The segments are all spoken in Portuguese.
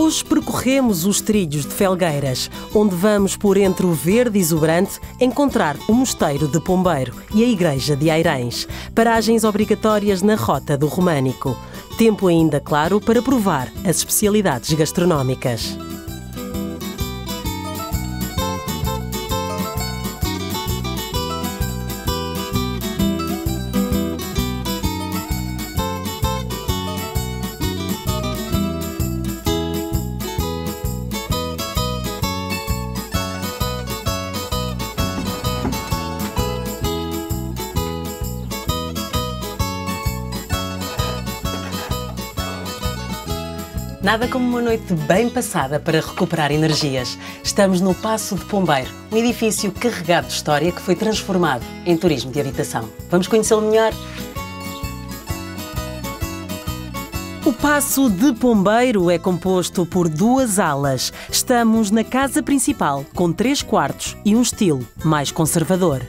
Hoje percorremos os trilhos de Felgueiras, onde vamos por entre o verde exuberante encontrar o Mosteiro de Pombeiro e a Igreja de Airães, paragens obrigatórias na Rota do Românico. Tempo ainda, claro, para provar as especialidades gastronómicas. Nada como uma noite bem passada para recuperar energias. Estamos no Paço de Pombeiro, um edifício carregado de história que foi transformado em turismo de habitação. Vamos conhecê-lo melhor? O Paço de Pombeiro é composto por duas alas. Estamos na casa principal, com 3 quartos e um estilo mais conservador.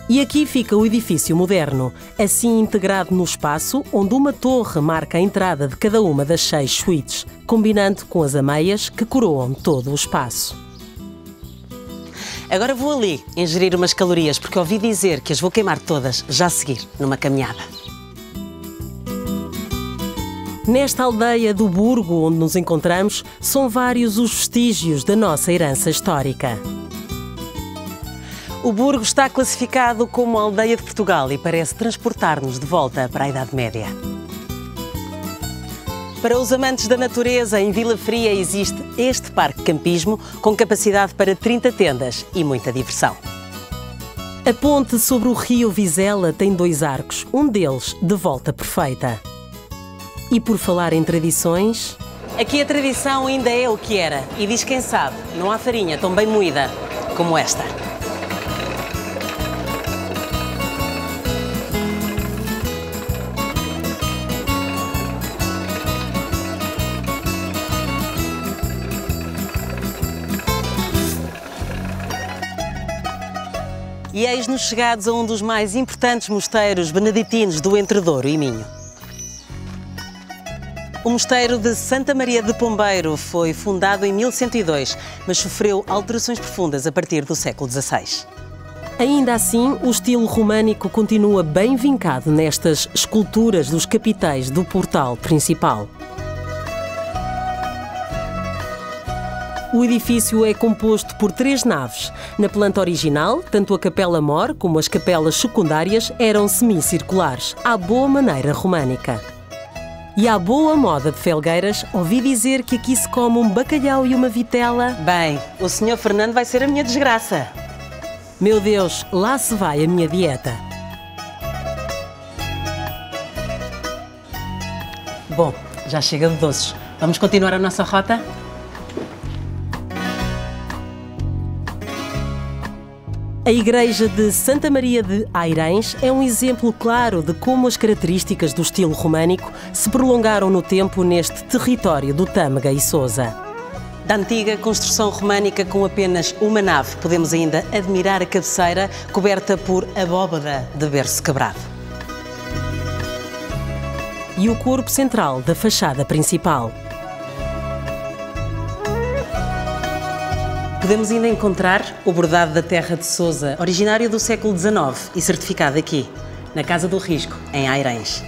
E aqui fica o edifício moderno, assim integrado no espaço, onde uma torre marca a entrada de cada uma das 6 suítes, combinando com as ameias que coroam todo o espaço. Agora vou ali ingerir umas calorias, porque ouvi dizer que as vou queimar todas já a seguir, numa caminhada. Nesta aldeia do Burgo, onde nos encontramos, são vários os vestígios da nossa herança histórica. O Burgo está classificado como a aldeia de Portugal e parece transportar-nos de volta para a Idade Média. Para os amantes da natureza, em Vila Fria existe este parque campismo com capacidade para 30 tendas e muita diversão. A ponte sobre o rio Vizela tem 2 arcos, um deles de volta perfeita. E por falar em tradições, aqui a tradição ainda é o que era e diz quem sabe, não há farinha tão bem moída como esta. E eis-nos chegados a um dos mais importantes mosteiros beneditinos do Entredouro e Minho. O mosteiro de Santa Maria de Pombeiro foi fundado em 1102, mas sofreu alterações profundas a partir do século XVI. Ainda assim, o estilo românico continua bem vincado nestas esculturas dos capitéis do portal principal. O edifício é composto por 3 naves. Na planta original, tanto a capela-mor como as capelas secundárias eram semicirculares, à boa maneira românica. E à boa moda de Felgueiras, ouvi dizer que aqui se come um bacalhau e uma vitela. Bem, o Sr. Fernando vai ser a minha desgraça. Meu Deus, lá se vai a minha dieta. Bom, já chega de doces. Vamos continuar a nossa rota? A Igreja de Santa Maria de Airães é um exemplo claro de como as características do estilo românico se prolongaram no tempo neste território do Tâmega e Sousa. Da antiga construção românica com apenas uma nave, podemos ainda admirar a cabeceira coberta por abóbada de berço quebrado. E o corpo central da fachada principal. Podemos ainda encontrar o bordado da terra de Sousa, originário do século XIX e certificado aqui, na Casa do Risco, em Airães.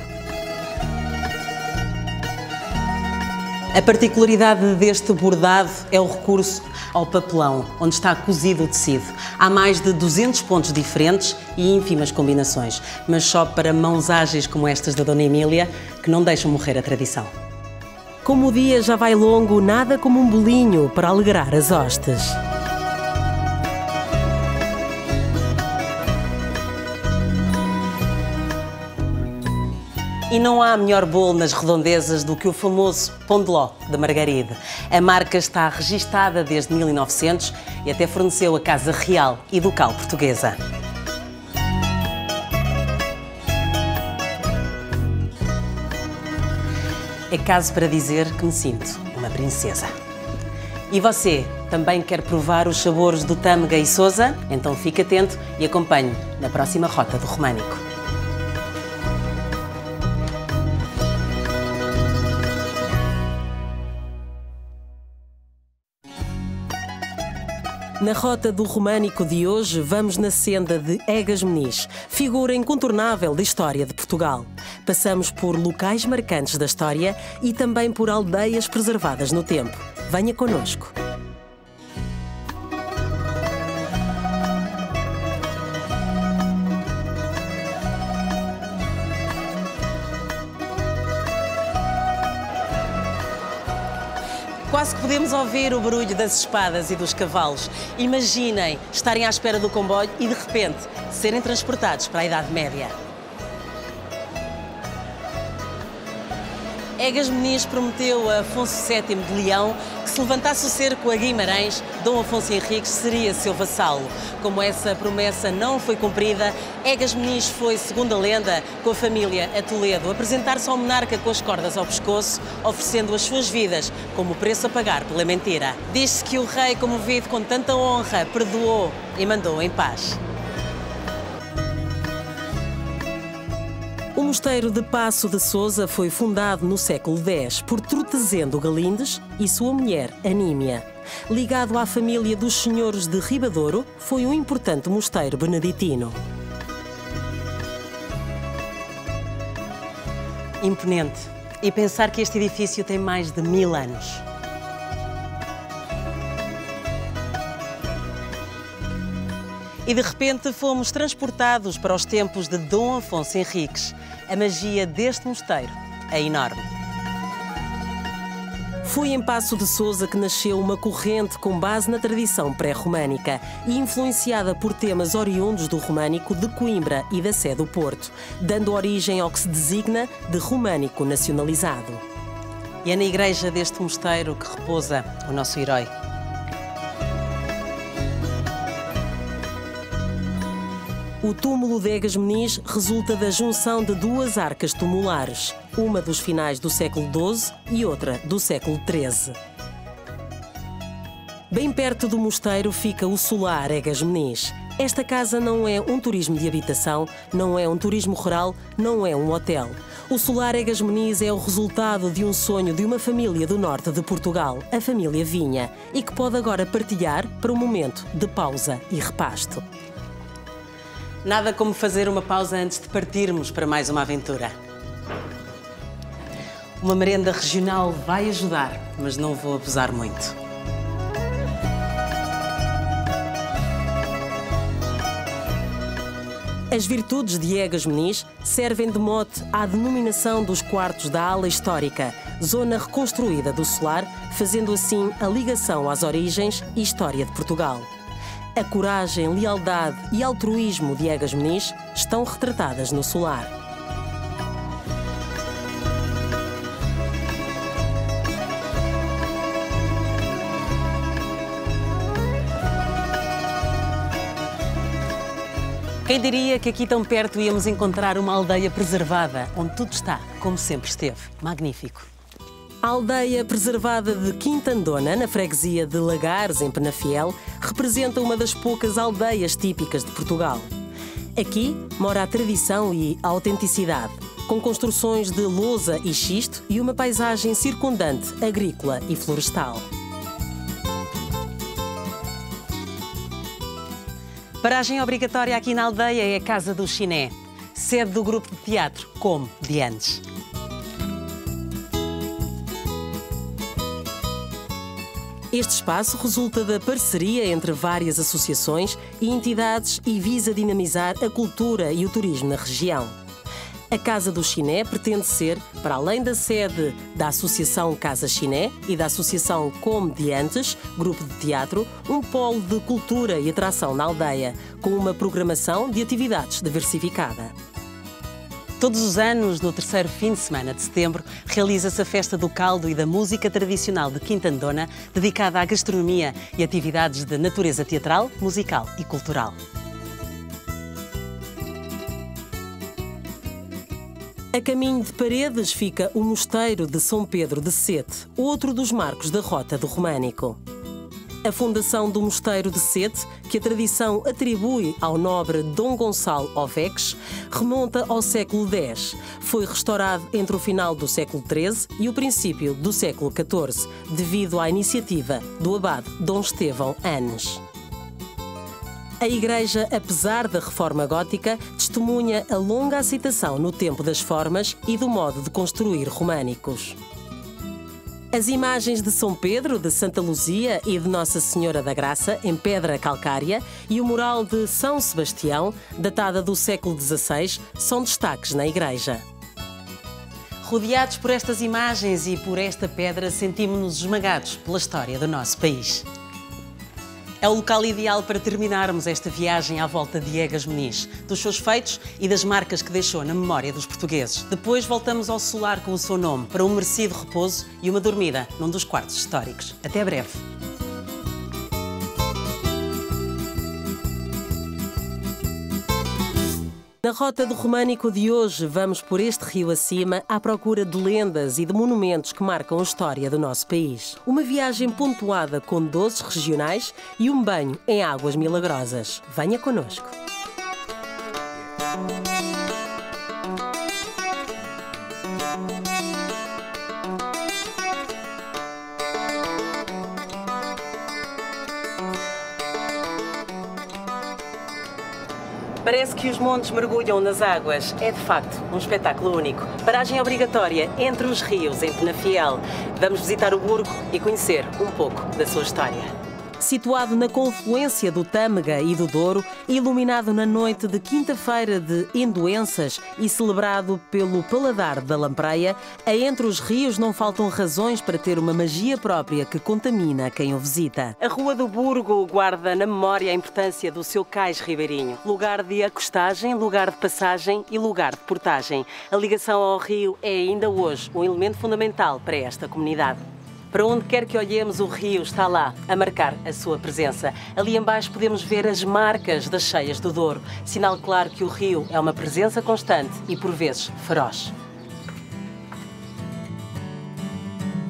A particularidade deste bordado é o recurso ao papelão, onde está cozido o tecido. Há mais de 200 pontos diferentes e ínfimas combinações, mas só para mãos ágeis como estas da Dona Emília, que não deixam morrer a tradição. Como o dia já vai longo, nada como um bolinho para alegrar as hostes. E não há melhor bolo nas redondezas do que o famoso Pão de Ló de Margaride. A marca está registada desde 1900 e até forneceu a Casa Real e Ducal Portuguesa. É caso para dizer que me sinto uma princesa. E você também quer provar os sabores do Tâmega e Sousa? Então fique atento e acompanhe na próxima Rota do Românico. Na Rota do Românico de hoje, vamos na senda de Egas Meniz, figura incontornável da história de Portugal. Passamos por locais marcantes da história e também por aldeias preservadas no tempo. Venha connosco. Quase que podemos ouvir o barulho das espadas e dos cavalos. Imaginem estarem à espera do comboio e, de repente, serem transportados para a Idade Média. Egas Meniz prometeu a Afonso VII de Leão que, se levantasse o cerco a Guimarães, Dom Afonso Henriques seria seu vassalo. Como essa promessa não foi cumprida, Egas Meniz foi, segundo a lenda, com a família a Toledo, apresentar-se ao monarca com as cordas ao pescoço, oferecendo as suas vidas como preço a pagar pela mentira. Diz-se que o rei, comovido com tanta honra, perdoou e mandou em paz. O mosteiro de Paço de Sousa foi fundado no século X por Trotezendo Galindes e sua mulher, Anímia. Ligado à família dos senhores de Ribadouro, foi um importante mosteiro beneditino. Imponente. E pensar que este edifício tem mais de 1000 anos. E de repente fomos transportados para os tempos de Dom Afonso Henriques. A magia deste mosteiro é enorme. Foi em Paço de Sousa que nasceu uma corrente com base na tradição pré-românica e influenciada por temas oriundos do românico de Coimbra e da Sé do Porto, dando origem ao que se designa de românico nacionalizado. E é na igreja deste mosteiro que repousa o nosso herói. O túmulo de Egas Meniz resulta da junção de duas arcas tumulares, uma dos finais do século XII e outra do século XIII. Bem perto do mosteiro fica o solar Egas Meniz. Esta casa não é um turismo de habitação, não é um turismo rural, não é um hotel. O solar Egas Meniz é o resultado de um sonho de uma família do norte de Portugal, a família Vinha, e que pode agora partilhar para um momento de pausa e repasto. Nada como fazer uma pausa antes de partirmos para mais uma aventura. Uma merenda regional vai ajudar, mas não vou abusar muito. As virtudes de Egas Meniz servem de mote à denominação dos quartos da ala histórica, zona reconstruída do solar, fazendo assim a ligação às origens e história de Portugal. A coragem, lealdade e altruísmo de Egas Meniz estão retratadas no solar. Quem diria que aqui tão perto íamos encontrar uma aldeia preservada, onde tudo está como sempre esteve. Magnífico. A aldeia preservada de Quintandona, na freguesia de Lagares, em Penafiel, representa uma das poucas aldeias típicas de Portugal. Aqui mora a tradição e a autenticidade, com construções de lousa e xisto e uma paisagem circundante, agrícola e florestal. Paragem obrigatória aqui na aldeia é a Casa do Chiné, sede do grupo de teatro Como de Andes. Este espaço resulta da parceria entre várias associações e entidades e visa dinamizar a cultura e o turismo na região. A Casa do Chiné pretende ser, para além da sede da Associação Casa Chiné e da Associação Comediantes, grupo de teatro, um polo de cultura e atração na aldeia, com uma programação de atividades diversificada. Todos os anos, no terceiro fim de semana de setembro, realiza-se a Festa do Caldo e da Música Tradicional de Quintandona, dedicada à gastronomia e atividades de natureza teatral, musical e cultural. A caminho de Paredes fica o Mosteiro de São Pedro de Sete, outro dos marcos da Rota do Românico. A fundação do Mosteiro de Sete, que a tradição atribui ao nobre Dom Gonçalo Oveques, remonta ao século X. Foi restaurado entre o final do século XIII e o princípio do século XIV, devido à iniciativa do abade Dom Estevão Anes. A igreja, apesar da reforma gótica, testemunha a longa aceitação no tempo das formas e do modo de construir românicos. As imagens de São Pedro, de Santa Luzia e de Nossa Senhora da Graça, em pedra calcária, e o mural de São Sebastião, datada do século XVI, são destaques na igreja. Rodeados por estas imagens e por esta pedra, sentimos-nos esmagados pela história do nosso país. É o local ideal para terminarmos esta viagem à volta de Egas Meniz, dos seus feitos e das marcas que deixou na memória dos portugueses. Depois voltamos ao solar com o seu nome, para um merecido repouso e uma dormida num dos quartos históricos. Até breve! Na Rota do Românico de hoje, vamos por este rio acima à procura de lendas e de monumentos que marcam a história do nosso país. Uma viagem pontuada com doces regionais e um banho em águas milagrosas. Venha connosco! Parece que os montes mergulham nas águas. É, de facto, um espetáculo único. Paragem obrigatória entre os rios, em Penafiel. Vamos visitar o Burgo e conhecer um pouco da sua história. Situado na confluência do Tâmega e do Douro, iluminado na noite de quinta-feira de Endoenças e celebrado pelo Paladar da Lampreia, a Entre os Rios não faltam razões para ter uma magia própria que contamina quem o visita. A Rua do Burgo guarda na memória a importância do seu cais ribeirinho. Lugar de acostagem, lugar de passagem e lugar de portagem. A ligação ao rio é ainda hoje um elemento fundamental para esta comunidade. Para onde quer que olhemos, o rio está lá, a marcar a sua presença. Ali embaixo podemos ver as marcas das cheias do Douro, sinal claro que o rio é uma presença constante e, por vezes, feroz.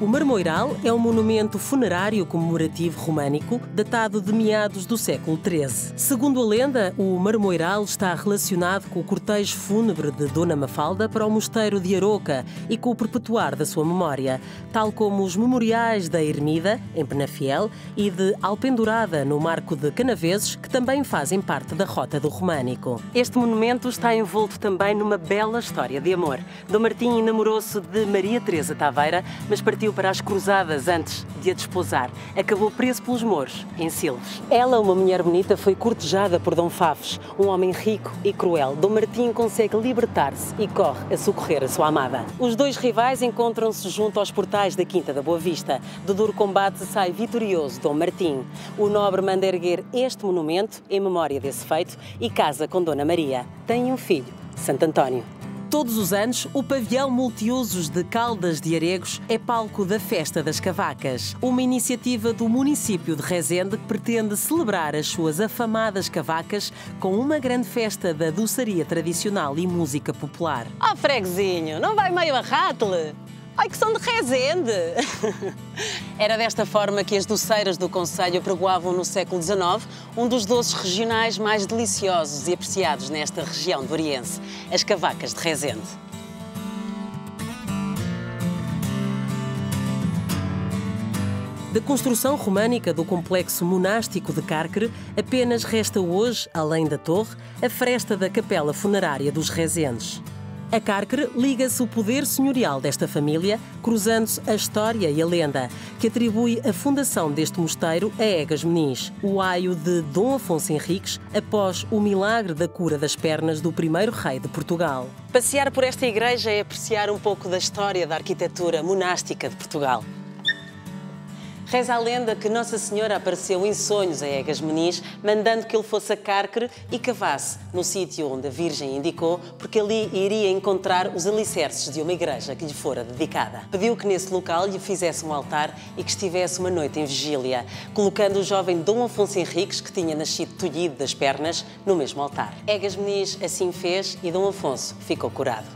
O Marmoiral é um monumento funerário comemorativo românico datado de meados do século XIII. Segundo a lenda, o Marmoiral está relacionado com o cortejo fúnebre de Dona Mafalda para o mosteiro de Aroca e com o perpetuar da sua memória, tal como os memoriais da Ermida, em Penafiel, e de Alpendurada, no Marco de Canaveses, que também fazem parte da Rota do Românico. Este monumento está envolto também numa bela história de amor. Dom Martim enamorou-se de Maria Teresa Taveira, mas partiu para as cruzadas antes de a desposar. Acabou preso pelos mouros, em Silves. Ela, uma mulher bonita, foi cortejada por Dom Fafos, um homem rico e cruel. Dom Martim consegue libertar-se e corre a socorrer a sua amada. Os dois rivais encontram-se junto aos portais da Quinta da Boa Vista. Do duro combate sai vitorioso Dom Martim. O nobre manda erguer este monumento em memória desse feito e casa com Dona Maria. Tem um filho, Santo António. Todos os anos, o pavilhão multiusos de Caldas de Aregos é palco da Festa das Cavacas, uma iniciativa do município de Rezende que pretende celebrar as suas afamadas cavacas com uma grande festa da doçaria tradicional e música popular. Oh, freguesinho, não vai meio a ratle? Ai, que são de Rezende! Era desta forma que as doceiras do concelho pregoavam no século XIX um dos doces regionais mais deliciosos e apreciados nesta região douriense, as cavacas de Rezende. Da construção românica do complexo monástico de Cárcere, apenas resta hoje, além da torre, a fresta da capela funerária dos Rezendes. A Cárcere liga-se o poder senhorial desta família, cruzando-se a história e a lenda, que atribui a fundação deste mosteiro a Egas Meniz, o aio de Dom Afonso Henriques, após o milagre da cura das pernas do primeiro rei de Portugal. Passear por esta igreja é apreciar um pouco da história da arquitetura monástica de Portugal. Reza a lenda que Nossa Senhora apareceu em sonhos a Egas Meniz, mandando que ele fosse a Cárcere e cavasse no sítio onde a Virgem indicou, porque ali iria encontrar os alicerces de uma igreja que lhe fora dedicada. Pediu que nesse local lhe fizesse um altar e que estivesse uma noite em vigília, colocando o jovem Dom Afonso Henriques, que tinha nascido tolhido das pernas, no mesmo altar. Egas Meniz assim fez e Dom Afonso ficou curado.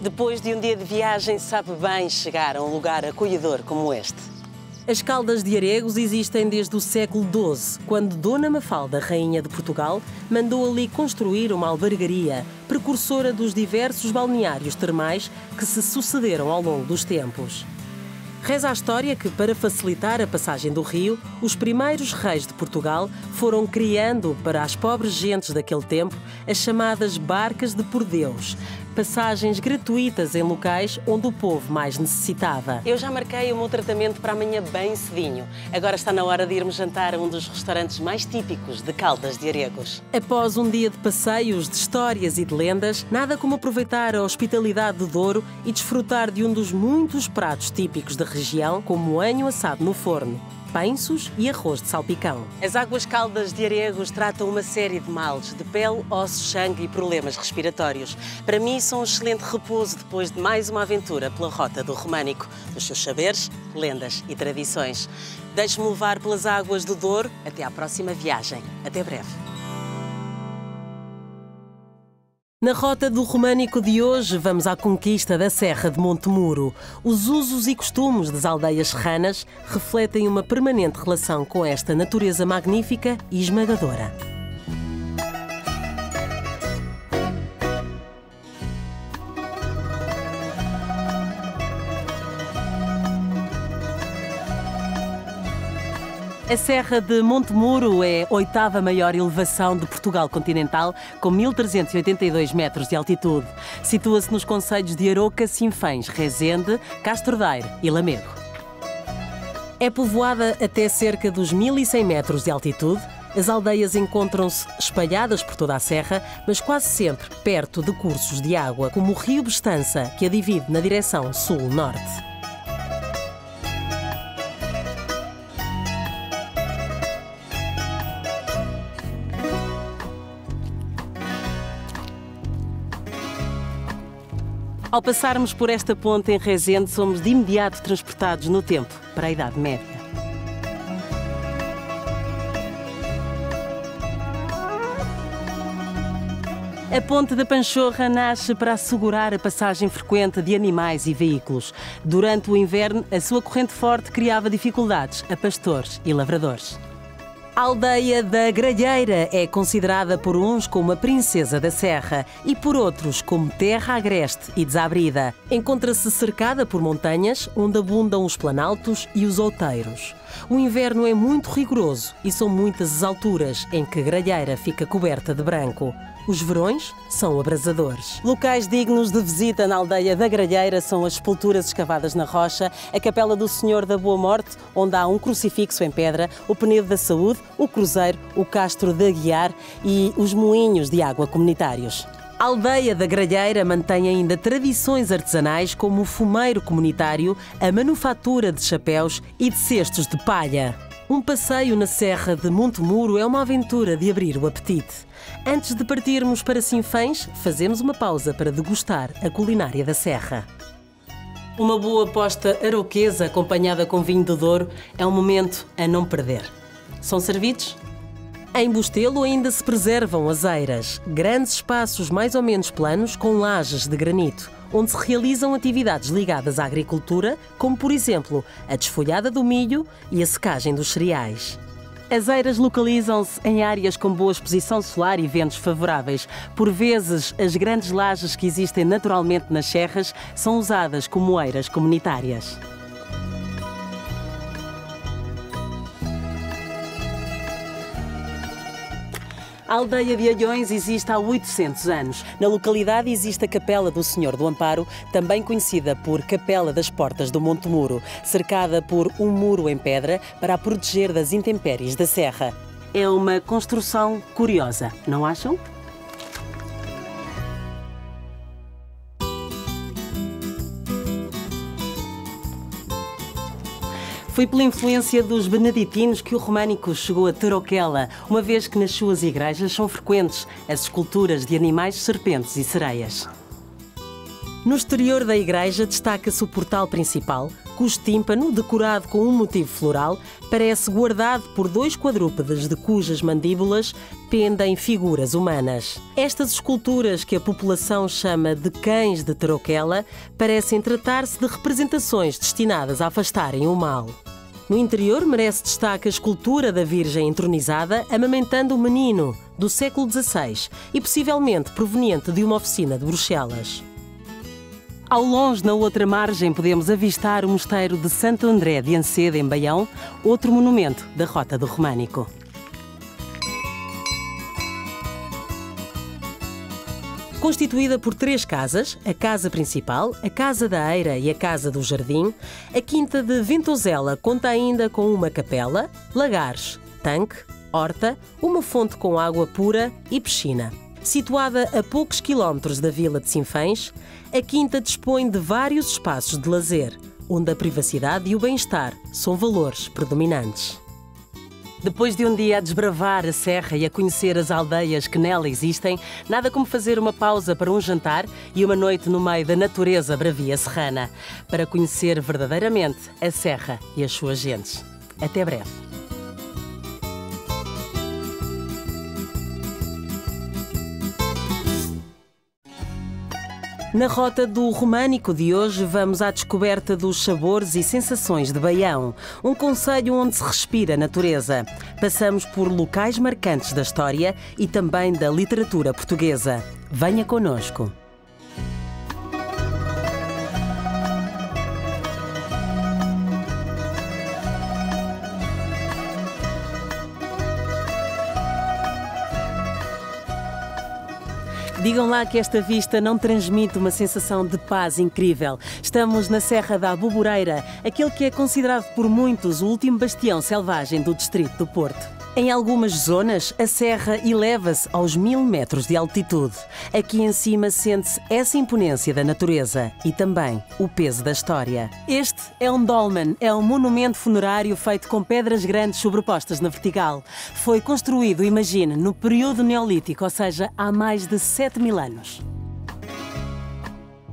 Depois de um dia de viagem, sabe bem chegar a um lugar acolhedor como este. As Caldas de Aregos existem desde o século XII, quando Dona Mafalda, rainha de Portugal, mandou ali construir uma albergaria, precursora dos diversos balneários termais que se sucederam ao longo dos tempos. Reza a história que, para facilitar a passagem do rio, os primeiros reis de Portugal foram criando, para as pobres gentes daquele tempo, as chamadas barcas de por Deus, passagens gratuitas em locais onde o povo mais necessitava. Eu já marquei o meu tratamento para amanhã bem cedinho. Agora está na hora de irmos jantar a um dos restaurantes mais típicos de Caldas de Aregos. Após um dia de passeios, de histórias e de lendas, nada como aproveitar a hospitalidade do Douro e desfrutar de um dos muitos pratos típicos da região, como moinho assado no forno, pensos e arroz de salpicão. As águas Caldas de Aregos tratam uma série de males, de pele, ossos, sangue e problemas respiratórios. Para mim, são um excelente repouso depois de mais uma aventura pela Rota do Românico, dos seus saberes, lendas e tradições. Deixe-me levar pelas águas do Douro. Até à próxima viagem. Até breve. Na Rota do Românico de hoje, vamos à conquista da Serra de Montemuro. Os usos e costumes das aldeias serranas refletem uma permanente relação com esta natureza magnífica e esmagadora. A Serra de Montemuro é a 8ª maior elevação de Portugal continental, com 1.382 metros de altitude. Situa-se nos concelhos de Aroca, Sinfãs, Rezende, Castro Daire e Lamego. É povoada até cerca dos 1.100 metros de altitude. As aldeias encontram-se espalhadas por toda a serra, mas quase sempre perto de cursos de água, como o Rio Bestança, que a divide na direção sul-norte. Ao passarmos por esta ponte em Rezende, somos de imediato transportados no tempo, para a Idade Média. A Ponte da Panchorra nasce para assegurar a passagem frequente de animais e veículos. Durante o inverno, a sua corrente forte criava dificuldades a pastores e lavradores. A aldeia da Gralheira é considerada por uns como a princesa da serra e por outros como terra agreste e desabrida. Encontra-se cercada por montanhas, onde abundam os planaltos e os outeiros. O inverno é muito rigoroso e são muitas as alturas em que Gralheira fica coberta de branco. Os verões são abrasadores. Locais dignos de visita na aldeia da Gralheira são as sepulturas escavadas na rocha, a Capela do Senhor da Boa Morte, onde há um crucifixo em pedra, o Penedo da Saúde, o Cruzeiro, o Castro de Aguiar e os moinhos de água comunitários. A aldeia da Gralheira mantém ainda tradições artesanais como o fumeiro comunitário, a manufatura de chapéus e de cestos de palha. Um passeio na Serra de Montemuro é uma aventura de abrir o apetite. Antes de partirmos para Sinfãs, fazemos uma pausa para degustar a culinária da serra. Uma boa posta aroquesa acompanhada com vinho do Douro é um momento a não perder. São servidos? Em Bustelo ainda se preservam as eiras, grandes espaços mais ou menos planos com lajes de granito, onde se realizam atividades ligadas à agricultura, como por exemplo a desfolhada do milho e a secagem dos cereais. As eiras localizam-se em áreas com boa exposição solar e ventos favoráveis. Por vezes, as grandes lajes que existem naturalmente nas serras são usadas como eiras comunitárias. A aldeia de Alhões existe há 800 anos. Na localidade existe a Capela do Senhor do Amparo, também conhecida por Capela das Portas do Montemuro, cercada por um muro em pedra para a proteger das intempéries da serra. É uma construção curiosa, não acham? Foi pela influência dos beneditinos que o românico chegou a Tarouquela, uma vez que nas suas igrejas são frequentes as esculturas de animais, serpentes e sereias. No exterior da igreja destaca-se o portal principal, cujo tímpano, decorado com um motivo floral, parece guardado por 2 quadrúpedes de cujas mandíbulas pendem figuras humanas. Estas esculturas, que a população chama de cães de Tarouquela, parecem tratar-se de representações destinadas a afastarem o mal. No interior merece destaque a escultura da Virgem entronizada amamentando o menino, do século XVI e possivelmente proveniente de uma oficina de Bruxelas. Ao longe, na outra margem, podemos avistar o Mosteiro de Santo André de Ancede, em Baião, outro monumento da Rota do Românico. Constituída por 3 casas, a casa principal, a casa da Eira e a casa do Jardim, a Quinta de Ventosela conta ainda com uma capela, lagares, tanque, horta, uma fonte com água pura e piscina. Situada a poucos quilómetros da vila de Sinfãs, a Quinta dispõe de vários espaços de lazer, onde a privacidade e o bem-estar são valores predominantes. Depois de um dia a desbravar a serra e a conhecer as aldeias que nela existem, nada como fazer uma pausa para um jantar e uma noite no meio da natureza bravia serrana, para conhecer verdadeiramente a serra e as suas gentes. Até breve. Na Rota do Românico de hoje vamos à descoberta dos sabores e sensações de Baião, um concelho onde se respira natureza. Passamos por locais marcantes da história e também da literatura portuguesa. Venha connosco. Digam lá que esta vista não transmite uma sensação de paz incrível. Estamos na Serra da Aboboreira, aquele que é considerado por muitos o último bastião selvagem do distrito do Porto. Em algumas zonas, a serra eleva-se aos 1000 metros de altitude. Aqui em cima sente-se essa imponência da natureza e também o peso da história. Este é um dolmen, é um monumento funerário feito com pedras grandes sobrepostas na vertical. Foi construído, imagine, no período neolítico, ou seja, há mais de 7000 anos.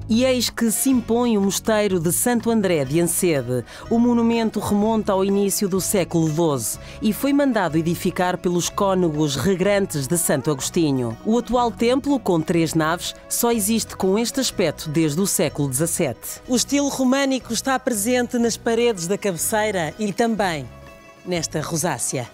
E eis que se impõe o Mosteiro de Santo André de Ancede. O monumento remonta ao início do século XII e foi mandado edificar pelos cônegos regrantes de Santo Agostinho. O atual templo, com 3 naves, só existe com este aspecto desde o século XVII. O estilo românico está presente nas paredes da cabeceira e também nesta rosácea.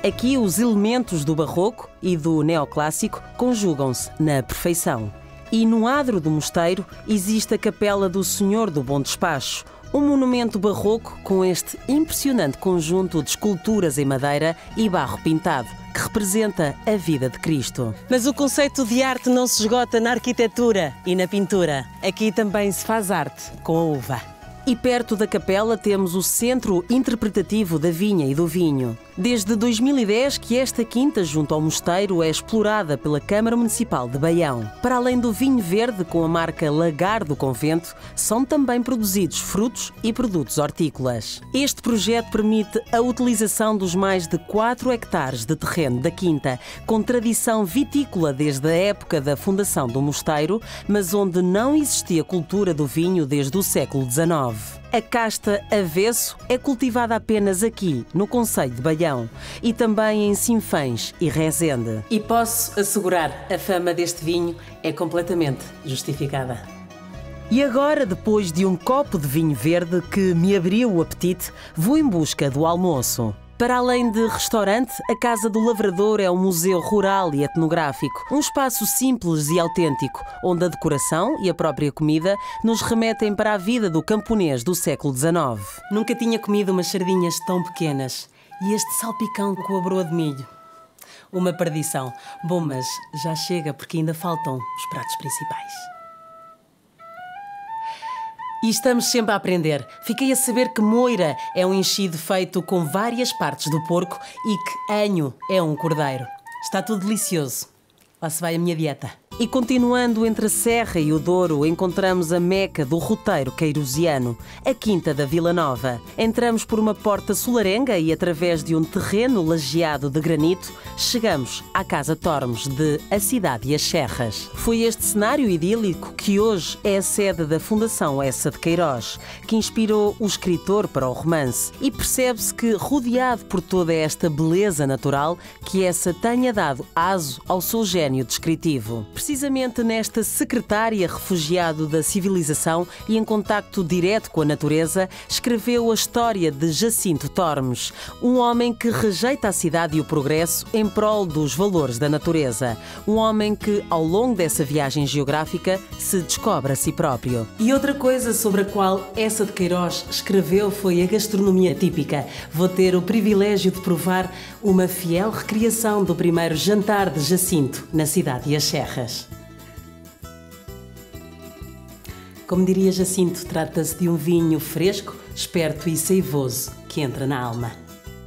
Aqui os elementos do barroco e do neoclássico conjugam-se na perfeição. E no adro do mosteiro existe a Capela do Senhor do Bom Despacho, um monumento barroco com este impressionante conjunto de esculturas em madeira e barro pintado, que representa a vida de Cristo. Mas o conceito de arte não se esgota na arquitetura e na pintura. Aqui também se faz arte com a uva. E perto da capela temos o Centro Interpretativo da Vinha e do Vinho. Desde 2010 que esta quinta junto ao mosteiro é explorada pela Câmara Municipal de Baião. Para além do vinho verde com a marca Lagar do Convento, são também produzidos frutos e produtos hortícolas. Este projeto permite a utilização dos mais de 4 hectares de terreno da quinta, com tradição vitícola desde a época da fundação do mosteiro, mas onde não existia cultura do vinho desde o século XIX. A casta avesso é cultivada apenas aqui, no concelho de Baião, e também em Sinfãs e Rezende. E posso assegurar, a fama deste vinho é completamente justificada. E agora, depois de um copo de vinho verde que me abriu o apetite, vou em busca do almoço. Para além de restaurante, a Casa do Lavrador é um museu rural e etnográfico, um espaço simples e autêntico, onde a decoração e a própria comida nos remetem para a vida do camponês do século XIX. Nunca tinha comido umas sardinhas tão pequenas e este salpicão com a broa de milho. Uma perdição. Bom, mas já chega porque ainda faltam os pratos principais. E estamos sempre a aprender. Fiquei a saber que moira é um enchido feito com várias partes do porco e que anho é um cordeiro. Está tudo delicioso. Lá se vai a minha dieta. E continuando entre a Serra e o Douro, encontramos a meca do roteiro queirosiano, a Quinta da Vila Nova. Entramos por uma porta solarenga e, através de um terreno lajeado de granito, chegamos à Casa Tormes de A Cidade e as Serras. Foi este cenário idílico que hoje é a sede da Fundação Essa de Queiroz, que inspirou o escritor para o romance. E percebe-se que, rodeado por toda esta beleza natural, que essa tenha dado aso ao seu gênio descritivo. precisamente nesta secretária refugiado da civilização e em contacto direto com a natureza, escreveu a história de Jacinto Tormes, um homem que rejeita a cidade e o progresso em prol dos valores da natureza. Um homem que, ao longo dessa viagem geográfica, se descobre a si próprio. E outra coisa sobre a qual Eça de Queiroz escreveu foi a gastronomia típica. Vou ter o privilégio de provar uma fiel recriação do primeiro jantar de Jacinto, na cidade de As Serras. Como diria Jacinto, trata-se de um vinho fresco, esperto e seivoso, que entra na alma.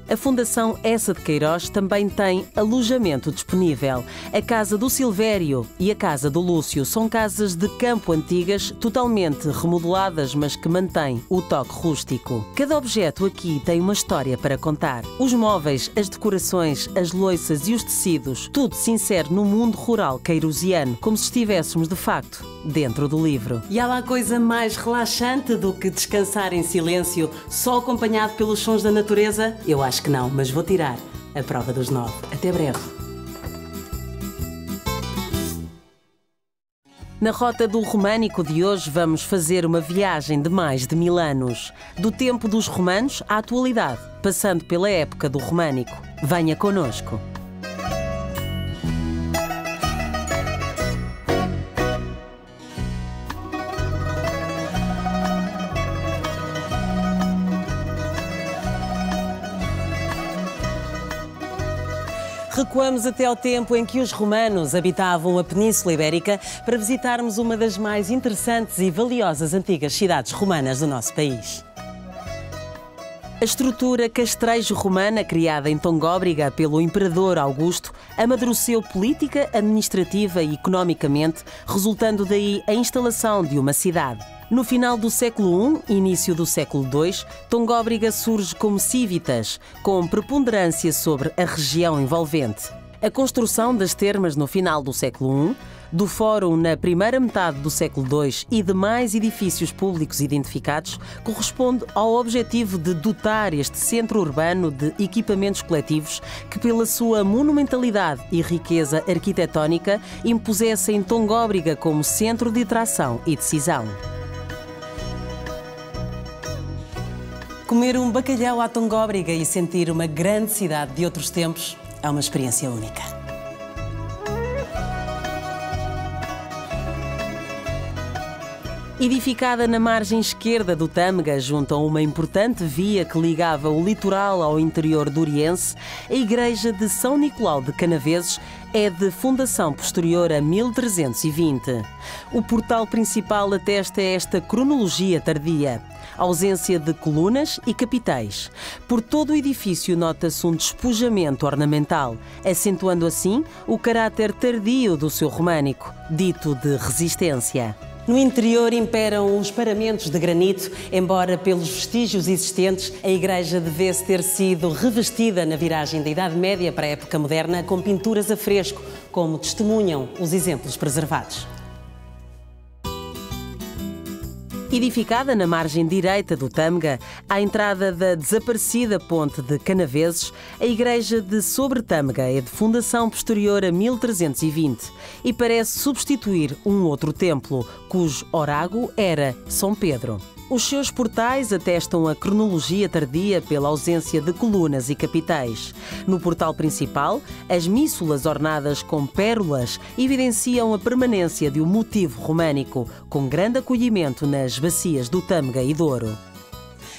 A Fundação Eça de Queiroz também tem alojamento disponível. A Casa do Silvério e a Casa do Lúcio são casas de campo antigas, totalmente remodeladas, mas que mantêm o toque rústico. Cada objeto aqui tem uma história para contar. Os móveis, as decorações, as louças e os tecidos, tudo se insere no mundo rural queirosiano, como se estivéssemos, de facto, dentro do livro. E há lá coisa mais relaxante do que descansar em silêncio, só acompanhado pelos sons da natureza? Eu acho que não, mas vou tirar a prova dos 9. Até breve. Na Rota do Românico de hoje vamos fazer uma viagem de mais de 1000 anos. Do tempo dos romanos à atualidade, passando pela época do românico. Venha connosco. Recuamos até ao tempo em que os romanos habitavam a Península Ibérica para visitarmos uma das mais interessantes e valiosas antigas cidades romanas do nosso país. A estrutura castrejo-romana, criada em Tongóbriga pelo imperador Augusto, amadureceu política, administrativa e economicamente, resultando daí a instalação de uma cidade. No final do século I, início do século II, Tongóbriga surge como civitas, com preponderância sobre a região envolvente. A construção das termas no final do século I, do Fórum na primeira metade do século II e de mais edifícios públicos identificados corresponde ao objetivo de dotar este centro urbano de equipamentos coletivos que, pela sua monumentalidade e riqueza arquitetónica, impusessem Tongóbriga como centro de atração e decisão. Comer um bacalhau à Tongóbriga e sentir uma grande cidade de outros tempos é uma experiência única. Edificada na margem esquerda do Tâmega, junto a uma importante via que ligava o litoral ao interior duriense, a Igreja de São Nicolau de Canaveses é de fundação posterior a 1320. O portal principal atesta esta cronologia tardia. Ausência de colunas e capitéis. Por todo o edifício nota-se um despojamento ornamental, acentuando assim o caráter tardio do seu românico, dito de resistência. No interior imperam os paramentos de granito, embora pelos vestígios existentes, a igreja devesse ter sido revestida na viragem da Idade Média para a época moderna com pinturas a fresco, como testemunham os exemplos preservados. Edificada na margem direita do Tâmega, à entrada da desaparecida ponte de Canaveses, a igreja de Sobretâmega é de fundação posterior a 1320 e parece substituir um outro templo, cujo orágo era São Pedro. Os seus portais atestam a cronologia tardia pela ausência de colunas e capitéis. No portal principal, as míssulas ornadas com pérolas evidenciam a permanência de um motivo românico, com grande acolhimento nas bacias do Tâmega e Douro.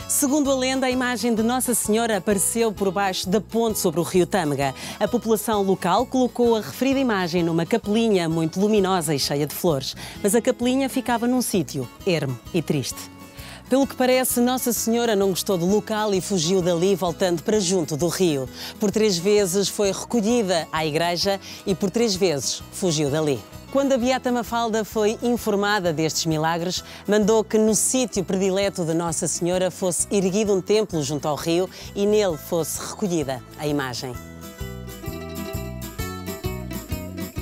Segundo a lenda, a imagem de Nossa Senhora apareceu por baixo da ponte sobre o rio Tâmega. A população local colocou a referida imagem numa capelinha muito luminosa e cheia de flores. Mas a capelinha ficava num sítio ermo e triste. Pelo que parece, Nossa Senhora não gostou do local e fugiu dali, voltando para junto do rio. Por 3 vezes foi recolhida à igreja e por 3 vezes fugiu dali. Quando a Beata Mafalda foi informada destes milagres, mandou que no sítio predileto de Nossa Senhora fosse erguido um templo junto ao rio e nele fosse recolhida a imagem.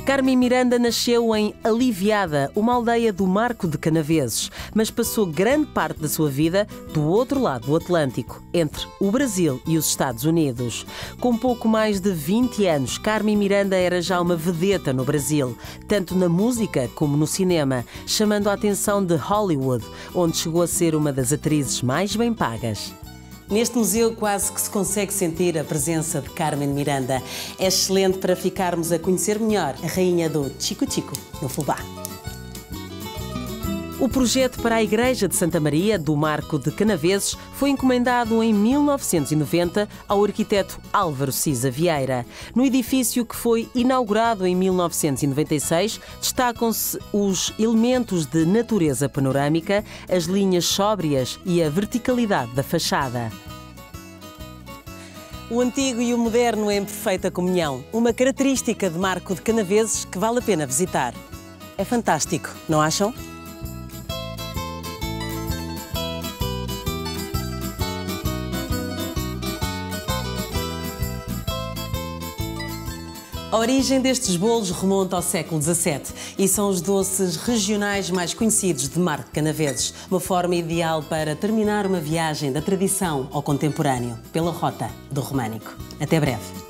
Carmen Miranda nasceu em Aliviada, uma aldeia do Marco de Canaveses, mas passou grande parte da sua vida do outro lado do Atlântico, entre o Brasil e os Estados Unidos. Com pouco mais de 20 anos, Carmen Miranda era já uma vedeta no Brasil, tanto na música como no cinema, chamando a atenção de Hollywood, onde chegou a ser uma das atrizes mais bem pagas. Neste museu quase que se consegue sentir a presença de Carmen Miranda. É excelente para ficarmos a conhecer melhor a rainha do Chico Chico, no Fubá. O projeto para a Igreja de Santa Maria, do Marco de Canaveses, foi encomendado em 1990 ao arquiteto Álvaro Cisa Vieira. No edifício, que foi inaugurado em 1996, destacam-se os elementos de natureza panorâmica, as linhas sóbrias e a verticalidade da fachada. O antigo e o moderno em perfeita comunhão. Uma característica de Marco de Canaveses que vale a pena visitar. É fantástico, não acham? A origem destes bolos remonta ao século XVII e são os doces regionais mais conhecidos de Marco de Canaveses, uma forma ideal para terminar uma viagem da tradição ao contemporâneo, pela rota do românico. Até breve.